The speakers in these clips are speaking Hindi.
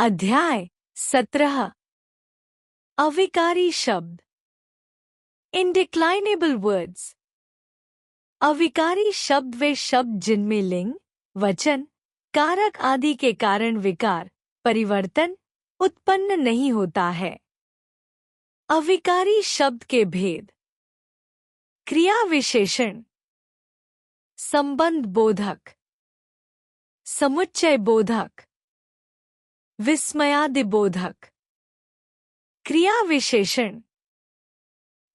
अध्याय 17 अविकारी शब्द इनडिक्लाइनेबल वर्ड्स। अविकारी शब्द वे शब्द जिनमें लिंग, वचन, कारक आदि के कारण विकार, परिवर्तन उत्पन्न नहीं होता है। अविकारी शब्द के भेद। क्रिया विशेषण, संबंध बोधक, समुच्चय बोधक, विस्मयादि बोधक। क्रिया विशेषण,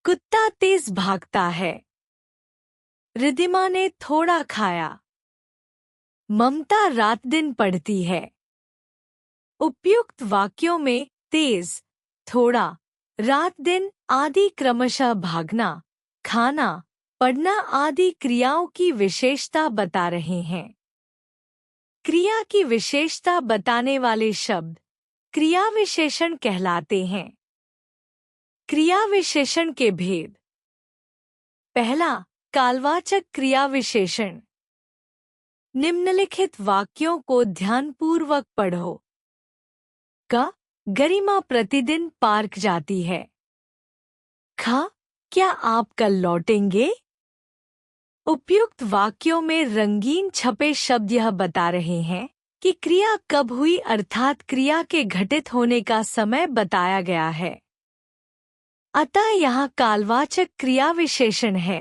कुत्ता तेज भागता है, रिद्धिमा ने थोड़ा खाया, ममता रात दिन पढ़ती है। उपयुक्त वाक्यों में तेज, थोड़ा, रात दिन आदि क्रमशः भागना, खाना, पढ़ना आदि क्रियाओं की विशेषता बता रहे हैं। क्रिया की विशेषता बताने वाले शब्द क्रिया विशेषण कहलाते हैं। क्रिया विशेषण के भेद। पहला, कालवाचक क्रिया विशेषण। निम्नलिखित वाक्यों को ध्यानपूर्वक पढ़ो। क, गरिमा प्रतिदिन पार्क जाती है। ख, क्या आप कल लौटेंगे? उपयुक्त वाक्यों में रंगीन छपे शब्द यह बता रहे हैं कि क्रिया कब हुई, अर्थात क्रिया के घटित होने का समय बताया गया है। अतः यहाँ कालवाचक क्रिया विशेषण है।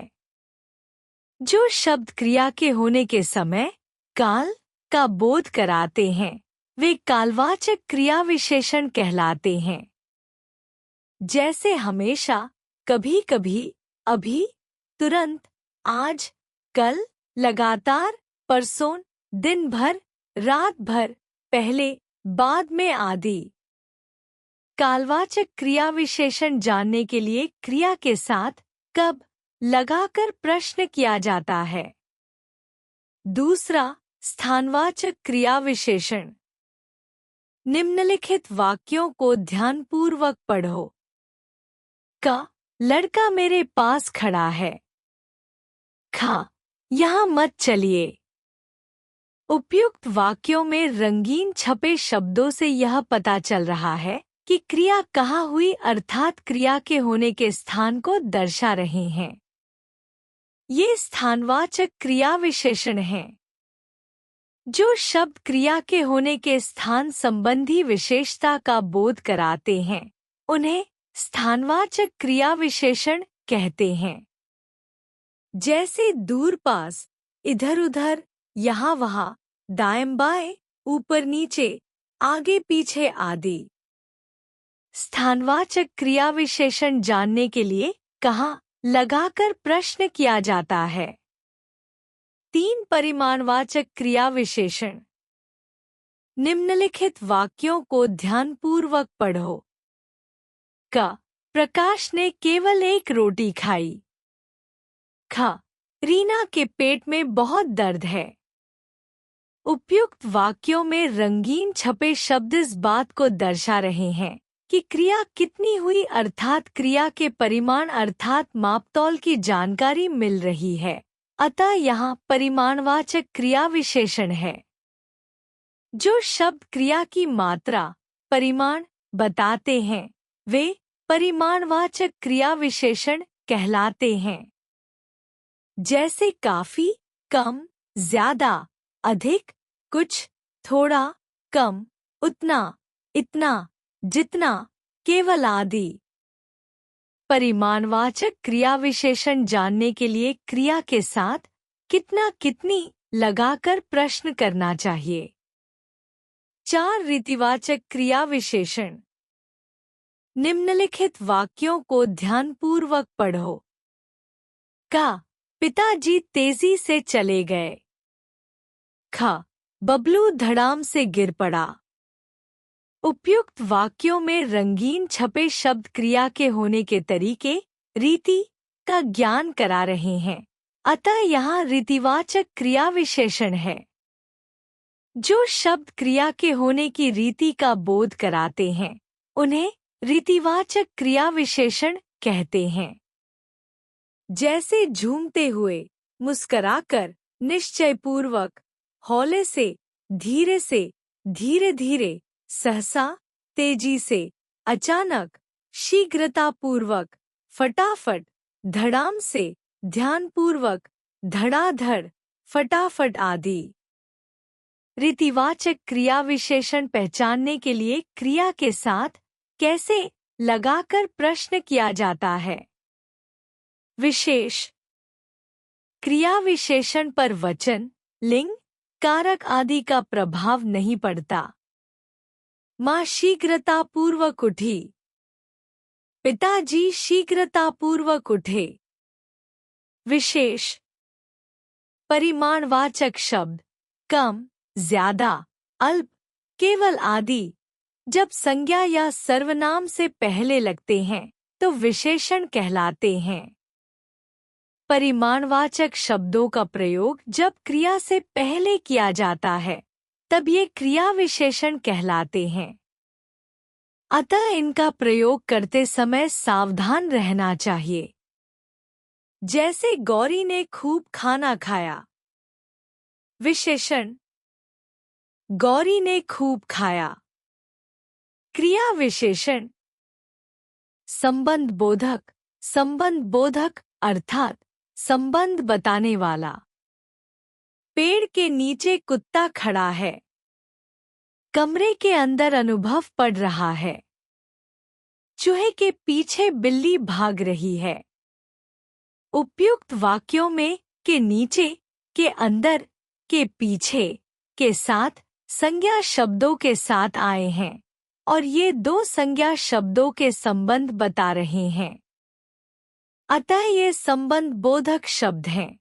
जो शब्द क्रिया के होने के समय काल का बोध कराते हैं वे कालवाचक क्रिया विशेषण कहलाते हैं। जैसे हमेशा, कभी कभी, अभी, तुरंत, आज, कल, लगातार, परसों, दिन भर, रात भर, पहले, बाद में आदि। कालवाचक क्रिया विशेषण जानने के लिए क्रिया के साथ कब लगाकर प्रश्न किया जाता है। दूसरा, स्थानवाचक क्रिया विशेषण। निम्नलिखित वाक्यों को ध्यानपूर्वक पढ़ो। क, लड़का मेरे पास खड़ा है। ख, यहाँ मत चलिए। उपयुक्त वाक्यों में रंगीन छपे शब्दों से यह पता चल रहा है कि क्रिया कहाँ हुई, अर्थात क्रिया के होने के स्थान को दर्शा रहे हैं। ये स्थानवाचक क्रिया विशेषण हैं। जो शब्द क्रिया के होने के स्थान संबंधी विशेषता का बोध कराते हैं उन्हें स्थानवाचक क्रिया विशेषण कहते हैं। जैसे दूर पास, इधर उधर, यहाँ वहाँ, दाएं बाएं, ऊपर नीचे, आगे पीछे आदि। स्थानवाचक क्रिया विशेषण जानने के लिए कहाँ लगाकर प्रश्न किया जाता है। 3 परिमाणवाचक क्रिया विशेषण। निम्नलिखित वाक्यों को ध्यानपूर्वक पढ़ो। क, प्रकाश ने केवल एक रोटी खाई। ख, रीना के पेट में बहुत दर्द है। उपयुक्त वाक्यों में रंगीन छपे शब्द इस बात को दर्शा रहे हैं कि क्रिया कितनी हुई, अर्थात क्रिया के परिमाण अर्थात मापतौल की जानकारी मिल रही है। अतः यहाँ परिमाणवाचक क्रिया विशेषण है। जो शब्द क्रिया की मात्रा, परिमाण बताते हैं वे परिमाणवाचक क्रिया विशेषण कहलाते हैं। जैसे काफी, कम, ज्यादा, अधिक, कुछ, थोड़ा, कम, उतना, इतना, जितना, केवल आदि। परिमाणवाचक क्रिया विशेषण जानने के लिए क्रिया के साथ कितना कितनी लगाकर प्रश्न करना चाहिए। 4 रीतिवाचक क्रिया विशेषण। निम्नलिखित वाक्यों को ध्यानपूर्वक पढ़ो। क, पिताजी तेजी से चले गए। ख, बबलू धड़ाम से गिर पड़ा। उपयुक्त वाक्यों में रंगीन छपे शब्द क्रिया के होने के तरीके, रीति का ज्ञान करा रहे हैं। अतः यहाँ रीतिवाचक क्रिया विशेषण है। जो शब्द क्रिया के होने की रीति का बोध कराते हैं उन्हें रीतिवाचक क्रिया विशेषण कहते हैं। जैसे झूमते हुए, मुस्कराकर, निश्चयपूर्वक, हौले से, धीरे धीरे, सहसा, तेजी से, अचानक, शीघ्रतापूर्वक, फटाफट, धड़ाम से, ध्यानपूर्वक, धड़ाधड़, फटाफट आदि। रीतिवाचक क्रिया विशेषण पहचानने के लिए क्रिया के साथ कैसे लगाकर प्रश्न किया जाता है। विशेष क्रिया विशेषण पर वचन, लिंग, कारक आदि का प्रभाव नहीं पड़ता। माँ शीघ्रतापूर्वक उठी, पिताजी शीघ्रतापूर्वक उठे। विशेष परिमाणवाचक शब्द कम, ज्यादा, अल्प, केवल आदि जब संज्ञा या सर्वनाम से पहले लगते हैं तो विशेषण कहलाते हैं। परिमाणवाचक शब्दों का प्रयोग जब क्रिया से पहले किया जाता है तब ये क्रिया विशेषण कहलाते हैं। अतः इनका प्रयोग करते समय सावधान रहना चाहिए। जैसे गौरी ने खूब खाना खाया। विशेषण गौरी ने खूब खाया। क्रिया विशेषण संबंध बोधक अर्थात संबंध बताने वाला। पेड़ के नीचे कुत्ता खड़ा है। कमरे के अंदर अनुभव पड़ रहा है। चूहे के पीछे बिल्ली भाग रही है। उपयुक्त वाक्यों में के नीचे, के अंदर, के पीछे के साथ संज्ञा शब्दों के साथ आए हैं और ये दो संज्ञा शब्दों के संबंध बता रहे हैं। अतः ये संबंध बोधक शब्द हैं।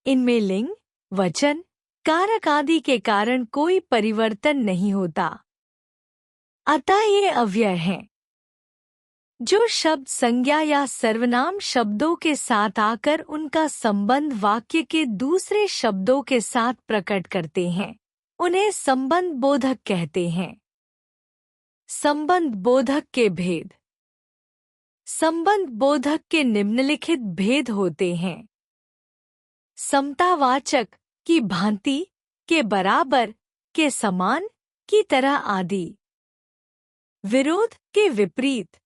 इनमें लिंग, वचन, कारक आदि के कारण कोई परिवर्तन नहीं होता। अतः ये अव्यय हैं। जो शब्द संज्ञा या सर्वनाम शब्दों के साथ आकर उनका संबंध वाक्य के दूसरे शब्दों के साथ प्रकट करते हैं उन्हें संबंध बोधक कहते हैं। संबंध बोधक के भेद। संबंध बोधक के निम्नलिखित भेद होते हैं। समतावाचक, की भांति, के बराबर, के समान, की तरह आदि। विरोध, के विपरीत,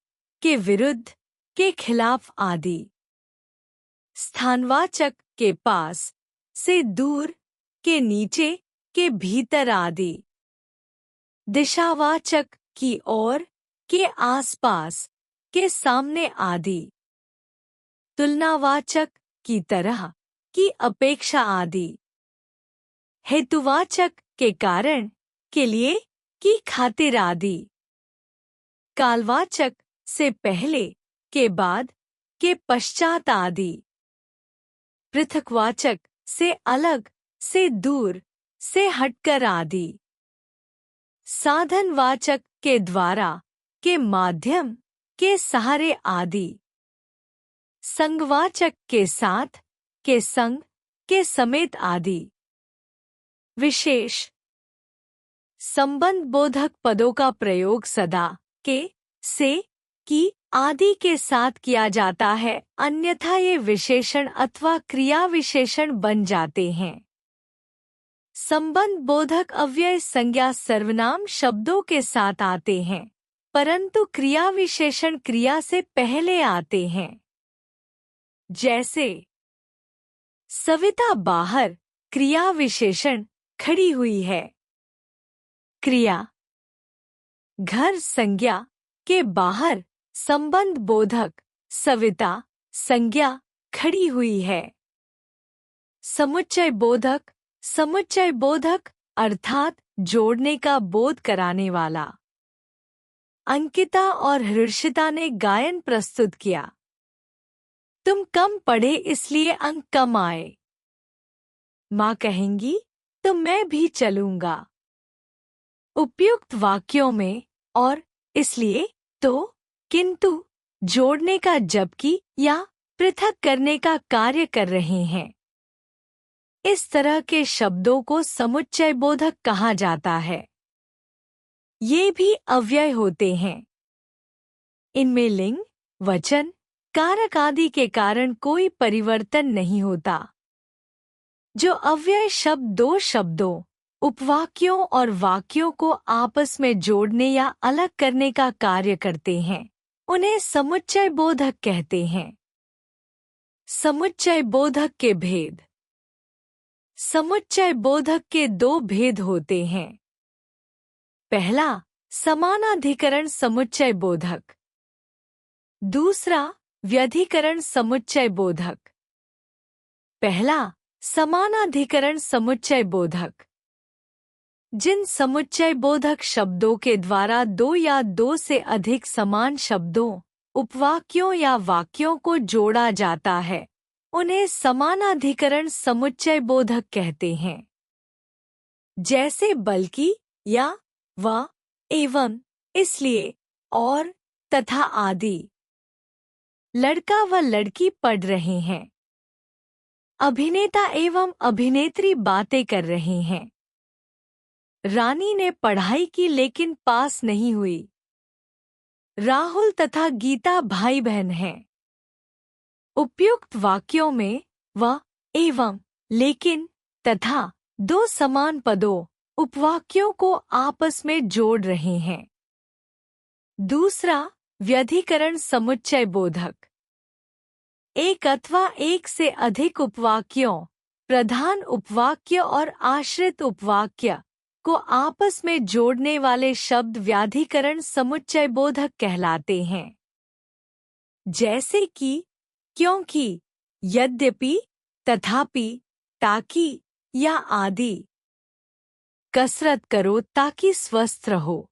के विरुद्ध, के खिलाफ आदि। स्थानवाचक, के पास, से दूर, के नीचे, के भीतर आदि। दिशावाचक, की ओर, के आसपास, के सामने आदि। तुलनावाचक, की तरह, की अपेक्षा आदि। हेतुवाचक, के कारण, के लिए, की खातिर आदि। कालवाचक, से पहले, के बाद, के पश्चात आदि। पृथकवाचक, से अलग, से दूर, से हटकर आदि। साधनवाचक, के द्वारा, के माध्यम, के सहारे आदि। संगवाचक, के साथ, के संग, के समेत आदि। विशेष संबंध बोधक पदों का प्रयोग सदा, के, से, की आदि के साथ किया जाता है, अन्यथा ये विशेषण अथवा क्रिया विशेषण बन जाते हैं। संबंध बोधक अव्यय संज्ञा सर्वनाम शब्दों के साथ आते हैं, परंतु क्रिया विशेषण क्रिया से पहले आते हैं। जैसे सविता बाहर, क्रिया विशेषण, खड़ी हुई है। क्रिया घर संज्ञा, के बाहर, संबंध बोधक, सविता, संज्ञा, खड़ी हुई है। समुच्चय बोधक अर्थात जोड़ने का बोध कराने वाला। अंकिता और हर्षिता ने गायन प्रस्तुत किया। तुम कम पढ़े इसलिए अंक कम आए। माँ कहेंगी तो मैं भी चलूंगा। उपयुक्त वाक्यों में और, इसलिए, तो, किंतु जोड़ने का जबकि या पृथक करने का कार्य कर रहे हैं। इस तरह के शब्दों को समुच्चय बोधक कहा जाता है। ये भी अव्यय होते हैं। इनमें लिंग, वचन, कारक आदि के कारण कोई परिवर्तन नहीं होता। जो अव्यय शब्द दो शब्दों उपवाक्यों और वाक्यों को आपस में जोड़ने या अलग करने का कार्य करते हैं। उन्हें समुच्चय बोधक कहते हैं। समुच्चय बोधक के भेद। समुच्चय बोधक के दो भेद होते हैं। पहला, समानाधिकरण समुच्चय बोधक। दूसरा, व्यधिकरण समुच्चय बोधक। पहला, समानाधिकरण समुच्चय बोधक। जिन समुच्चय बोधक शब्दों के द्वारा दो या दो से अधिक समान शब्दों, उपवाक्यों या वाक्यों को जोड़ा जाता है, उन्हें समानाधिकरण समुच्चय बोधक कहते हैं। जैसे बल्कि, या, व, एवं, इसलिए, और, तथा आदि। लड़का व लड़की पढ़ रहे हैं। अभिनेता एवं अभिनेत्री बातें कर रहे हैं। रानी ने पढ़ाई की लेकिन पास नहीं हुई। राहुल तथा गीता भाई बहन हैं। उपयुक्त वाक्यों में व, एवं, लेकिन, तथा दो समान पदों, उपवाक्यों को आपस में जोड़ रहे हैं। दूसरा, व्यधिकरण समुच्चय बोधक। एक अथवा एक से अधिक उपवाक्यों, प्रधान उपवाक्य और आश्रित उपवाक्य को आपस में जोड़ने वाले शब्द व्याधिकरण समुच्चय बोधक कहलाते हैं। जैसे कि, क्योंकि, यद्यपि, तथापि, ताकि, या आदि। कसरत करो ताकि स्वस्थ रहो।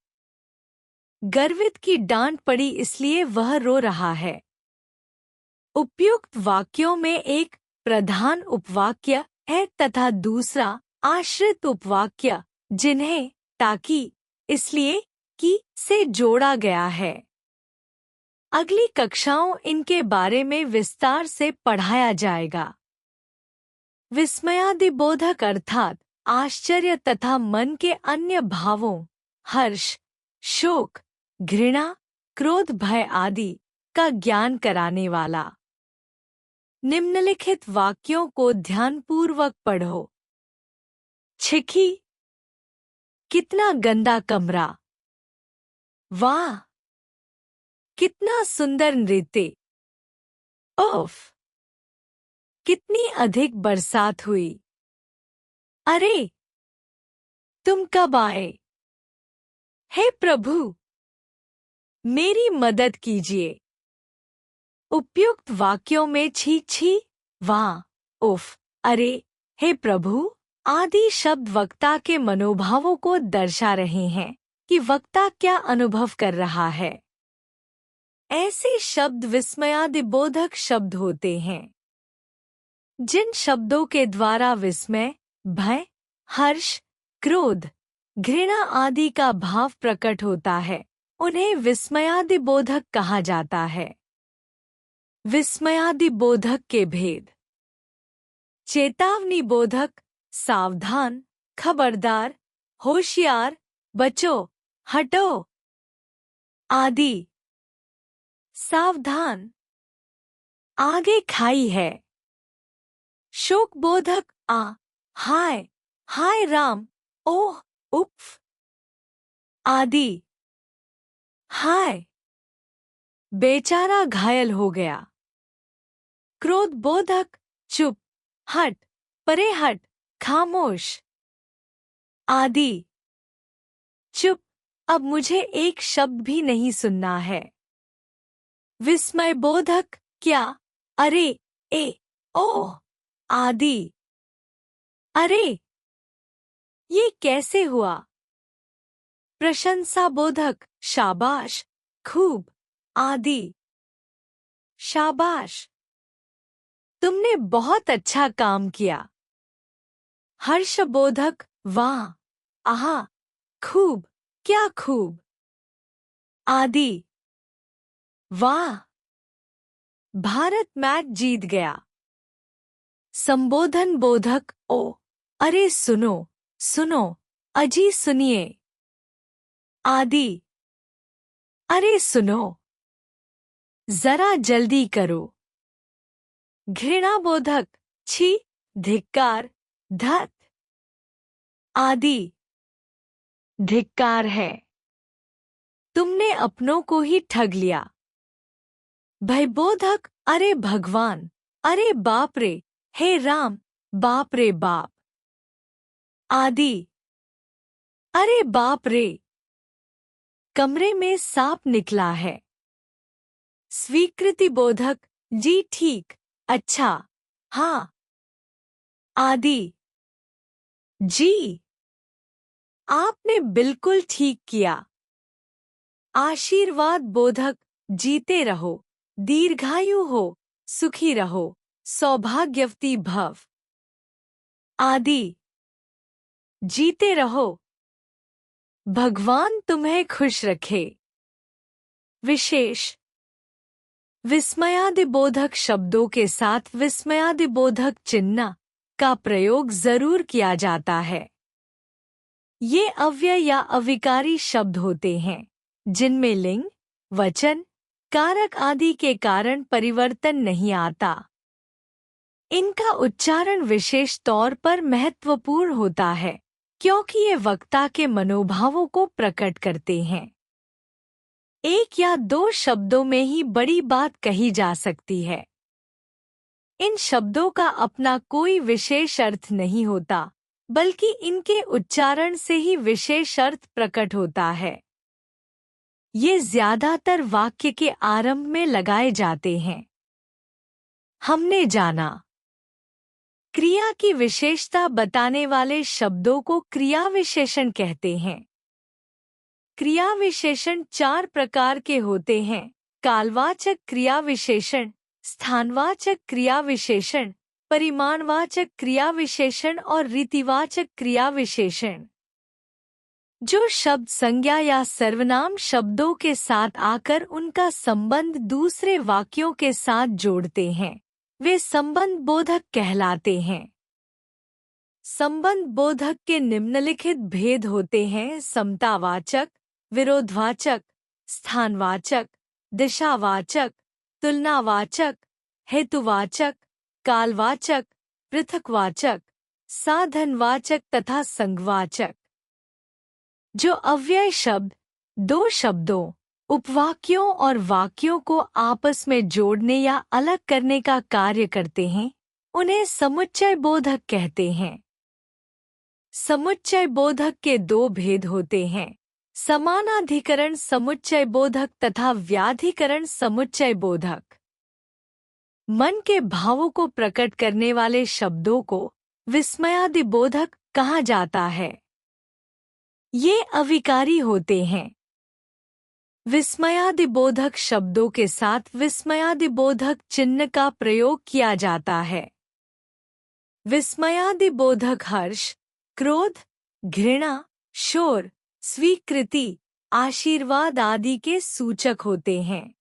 गर्वित की डांट पड़ी इसलिए वह रो रहा है। उपयुक्त वाक्यों में एक प्रधान उपवाक्य है तथा दूसरा आश्रित उपवाक्य, जिन्हें ताकि, इसलिए, कि से जोड़ा गया है। अगली कक्षाओं इनके बारे में विस्तार से पढ़ाया जाएगा। विस्मयादिबोधक अर्थात आश्चर्य तथा मन के अन्य भावों, हर्ष, शोक, घृणा, क्रोध, भय आदि का ज्ञान कराने वाला। निम्नलिखित वाक्यों को ध्यानपूर्वक पढ़ो। छिखी, कितना गंदा कमरा। वाह, कितना सुंदर नृत्य। ओफ, कितनी अधिक बरसात हुई। अरे, तुम कब आए? हे प्रभु, मेरी मदद कीजिए। उपयुक्त वाक्यों में छी छी, वाह, उफ, अरे, हे प्रभु आदि शब्द वक्ता के मनोभावों को दर्शा रहे हैं कि वक्ता क्या अनुभव कर रहा है। ऐसे शब्द विस्मयादिबोधक शब्द होते हैं। जिन शब्दों के द्वारा विस्मय, भय, हर्ष, क्रोध, घृणा आदि का भाव प्रकट होता है, उन्हें विस्मयादिबोधक कहा जाता है। विस्मयादिबोधक के भेद। चेतावनी बोधक, सावधान, खबरदार, होशियार, बचो, हटो आदि। सावधान, आगे खाई है। शोकबोधक, हाय, हाय राम, ओह, उफ आदि। हाय, बेचारा घायल हो गया। क्रोधबोधक, चुप, हट, परे हट, खामोश आदि। चुप, अब मुझे एक शब्द भी नहीं सुनना है। विस्मयबोधक, क्या, अरे, ओह आदि। अरे, ये कैसे हुआ। प्रशंसाबोधक, शाबाश, खूब आदि। शाबाश, तुमने बहुत अच्छा काम किया। हर्षबोधक, वाह, आहा, खूब, क्या खूब आदि। वाह, भारत मैच जीत गया। संबोधन बोधक, ओ, अरे सुनो, सुनो, अजी सुनिए आदि। अरे सुनो, जरा जल्दी करो। घृणाबोधक, छी, धिक्कार, धत आदि। धिक्कार है, तुमने अपनों को ही ठग लिया। भयबोधक, अरे भगवान, अरे बाप रे, हे राम, बाप रे बाप। आदि। अरे बाप रे, कमरे में सांप निकला है। स्वीकृति बोधक, जी ठीक, अच्छा, हाँ। आदि। जी, आपने बिल्कुल ठीक किया। आशीर्वाद बोधक, जीते रहो, दीर्घायु हो, सुखी रहो, सौभाग्यवती भव। आदि। जीते रहो, भगवान तुम्हें खुश रखे। विशेष। विस्मयादिबोधक शब्दों के साथ विस्मयादिबोधक चिन्ह का प्रयोग जरूर किया जाता है। ये अव्यय या अविकारी शब्द होते हैं जिनमें लिंग, वचन, कारक आदि के कारण परिवर्तन नहीं आता। इनका उच्चारण विशेष तौर पर महत्वपूर्ण होता है क्योंकि ये वक्ता के मनोभावों को प्रकट करते हैं। एक या दो शब्दों में ही बड़ी बात कही जा सकती है। इन शब्दों का अपना कोई विशेष अर्थ नहीं होता, बल्कि इनके उच्चारण से ही विशेष अर्थ प्रकट होता है। ये ज्यादातर वाक्य के आरंभ में लगाए जाते हैं। हमने जाना। क्रिया की विशेषता बताने वाले शब्दों को क्रिया विशेषण कहते हैं। क्रिया विशेषण 4 प्रकार के होते हैं: कालवाचक क्रिया विशेषण, स्थानवाचक क्रिया विशेषण, परिमाणवाचक क्रिया विशेषण और रीतिवाचक क्रिया विशेषण। जो शब्द संज्ञा या सर्वनाम शब्दों के साथ आकर उनका संबंध दूसरे वाक्यों के साथ जोड़ते हैं, वे संबंध बोधक कहलाते हैं। संबंध बोधक के निम्नलिखित भेद होते हैं: समतावाचक, विरोधवाचक, स्थानवाचक, दिशावाचक, तुलनावाचक, हेतुवाचक, कालवाचक, पृथकवाचक, साधनवाचक तथा संघवाचक। जो अव्यय शब्द दो शब्दों, उपवाक्यों और वाक्यों को आपस में जोड़ने या अलग करने का कार्य करते हैं, उन्हें समुच्चय बोधक कहते हैं। समुच्चय बोधक के 2 भेद होते हैं: समानाधिकरण समुच्चय बोधक तथा व्याधिकरण समुच्चय बोधक। मन के भावों को प्रकट करने वाले शब्दों को विस्मयादिबोधक कहा जाता है। ये अविकारी होते हैं। विस्मयादिबोधक शब्दों के साथ विस्मयादिबोधक चिन्ह का प्रयोग किया जाता है। विस्मयादिबोधक हर्ष, क्रोध, घृणा, शोर, स्वीकृति, आशीर्वाद आदि के सूचक होते हैं।